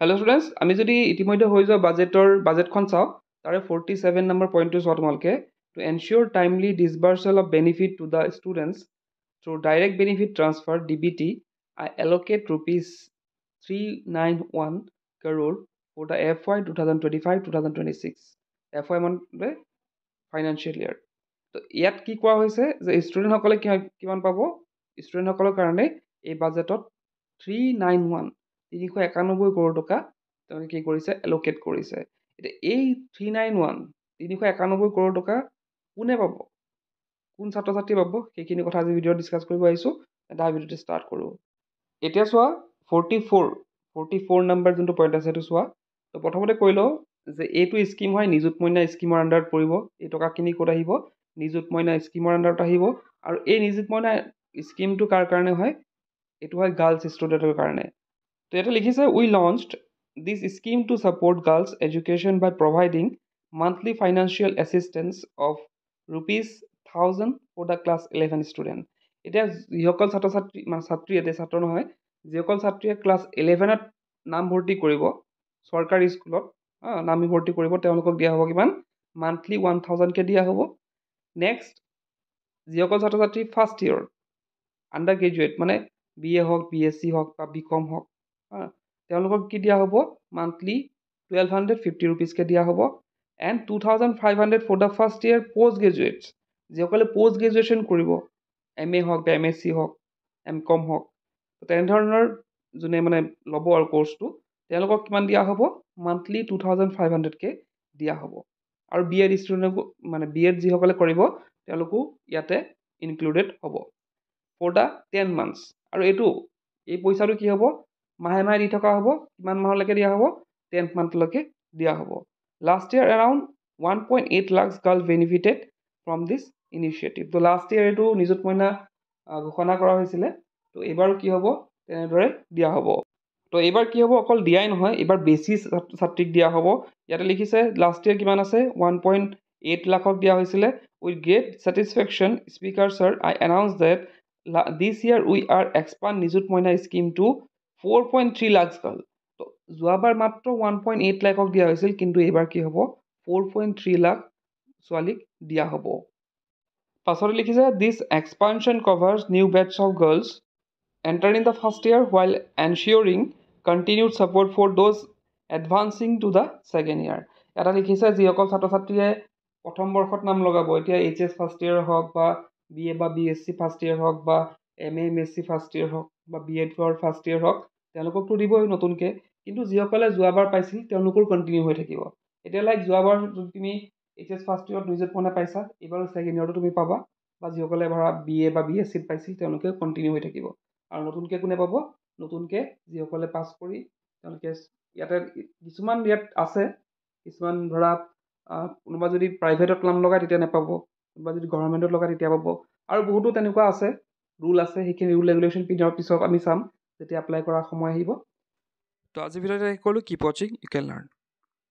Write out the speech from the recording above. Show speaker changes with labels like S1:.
S1: Hello students, আমি যদি ইতিমধ্যে হৈ যোৱা বাজেটখন চাওঁ তাৰে 47 নম্বৰ পইণ্টটো চোৱা তোমালোকে to ensure timely disbursal of benefit to the students through direct benefit transfer DBT I allocate rupees 391 crore for the FY 2025-2026 FY মানে ফাইনেন্সিয়েল ইয়াৰ তো ইয়াত কি কোৱা হৈছে যে ষ্টুডেণ্টসকলে কিমান পাব ষ্টুডেণ্টসকলৰ কাৰণে এই বাজেটত 391 crore টকা তেওঁলোকে কি কৰিছে এলোকেট কৰিছে এতিয়া এই 391 crore টকা কোনে পাব কোন ছাত্ৰ ছাত্ৰী পাব সেইখিনি কথা আজি ভিডিঅ' ডিছকাছ কৰিব আহিছোঁ এটা ভিডিঅ'টো ষ্টাৰ্ট কৰোঁ এতিয়া চোৱা 44 নম্বৰ যোনটো পইণ্ট আছে সেইটো চোৱা তো প্ৰথমতে কৈ লওঁ যে এইটো স্কিম হয় নিযুত মইনা স্কিমৰ আণ্ডাৰত পৰিব এই টকাখিনি ক'ত আহিব নিযুত মইনা স্কিমৰ আণ্ডাৰত আহিব আৰু এই নিযুত মইনা স্কিমটো কাৰ কাৰণে হয় এইটো হয় গাৰ্লছ ষ্টুডেণ্টৰ কাৰণে তো এটা লিখিছে we launched this scheme to support girls education by providing monthly financial assistance of ₹1000 for the class 11 student এতিয়া যিসকল ছাত্ৰ নহয় যিসকল ছাত্ৰীয়ে ক্লাছ 11ত নামভৰ্তি কৰিব চৰকাৰী স্কুলত নামভৰ্তি কৰিব তেওঁলোকক দিয়া হ'ব কিমান মান্থলি 1000কে দিয়া হ'ব নেক্সট যিসকল ছাত্ৰ ছাত্ৰী ফাৰ্ষ্ট ইয়েৰ আণ্ডাৰ গ্ৰেজুৱেট মানে BA হওক BSc হওক বা BCom হওক তেওঁলোকক কি দিয়া হ'ব মান্থলি 1250 rupeesকে দিয়া হ'ব and 2500 for the first year post graduates যিসকলে পষ্ট গ্ৰেজুৱেশ্যন কৰিব MA হওক বা MSc হওক MCom হওক তেনেধৰণৰ যোনে মানে ল'ব আৰু কোৰ্চটো তেওঁলোকক কিমান দিয়া হ'ব মান্থলি 2500কে দিয়া হ'ব আৰু BEd ষ্টুডেণ্টকো মানে BEd যিসকলে কৰিব তেওঁলোকো ইয়াতে ইনক্লুডেড হ'ব ফৰ দ্য 10 months আৰু এই পইচাটো কি হ'ব মাহে মাহে দি থকা হ'ব কিমান মাহলৈকে দিয়া হ'ব 10th monthলৈকে দিয়া হ'ব last year around 1.8 lakhs girls benefited from this initiative তো লাষ্ট ইয়াৰ এইটো নিযুত মইনা ঘোষণা কৰা হৈছিলে তো এইবাৰো কি হ'ব তেনেদৰে দিয়া হ'ব তো এইবাৰ কি হ'ব অকল দিয়াই নহয় এইবাৰ বেছি ছাত্ৰীক দিয়া হ'ব ইয়াতে লিখিছে লাষ্ট ইয়াৰ কিমান আছে 1.8 লাখক দিয়া হৈছিলে with great satisfaction speaker sir I announce that this year we are expand Nijut Moina scheme to 4.3 lakhs girl তো যোৱাবাৰ মাত্ৰ 1.8 লাখক দিয়া হৈছিল কিন্তু এইবাৰ কি হ'ব 4.3 লাখ ছোৱালীক দিয়া হ'ব পাছতে লিখিছে this expansion covers new batch of girls entering the first year while ensuring continued support for those advancing to the second year এটা লিখিছে যিসকল ছাত্ৰ ছাত্ৰীয়ে প্ৰথম বৰ্ষত নাম লগাব এতিয়া HS ফাৰ্ষ্ট ইয়াৰ হওক বা BA বা BSc ফাৰ্ষ্ট ইয়াৰ হওক বা MA MSc ফাৰ্ষ্ট ইয়াৰ হওক বা BEd ফাৰ্ষ্ট ইয়াৰ হওক তেওঁলোককতো দিবই নতুনকৈ কিন্তু যিসকলে যোৱাবাৰ পাইছিল তেওঁলোকৰ কণ্টিনিউ হৈ থাকিব এতিয়া লাইক যোৱাবাৰ যদি তুমি HS ফাৰ্ষ্ট ইয়াৰত নিযুত মইনা পাইছা এইবাৰ ছেকেণ্ড ইয়াৰতো তুমি পাবা বা যিসকলে ধৰা BA বা BScত পাইছিল তেওঁলোকে কণ্টিনিউ হৈ থাকিব আৰু নতুনকৈ কোনে পাব নতুনকৈ যিসকলে পাছ কৰি তেওঁলোকে ইয়াতে কিছুমান ইয়াত আছে কিছুমান ধৰা কোনোবা যদি প্ৰাইভেটত নাম লগায় তেতিয়া নাপাব কোনোবা যদি গভৰ্ণমেণ্টত লগায় তেতিয়া পাব আৰু বহুতো তেনেকুৱা আছে ৰুল আছে সেইখিনি ৰুল ৰেগুলেশ্যন পিছত আমি চাম যেতিয়া এপ্লাই কৰাৰ সময় আহিব তো আজি ভিডিঅ'তে শেষ কৰিলোঁ কিপ ৱাচিং ইউ কেন লাৰ্ণ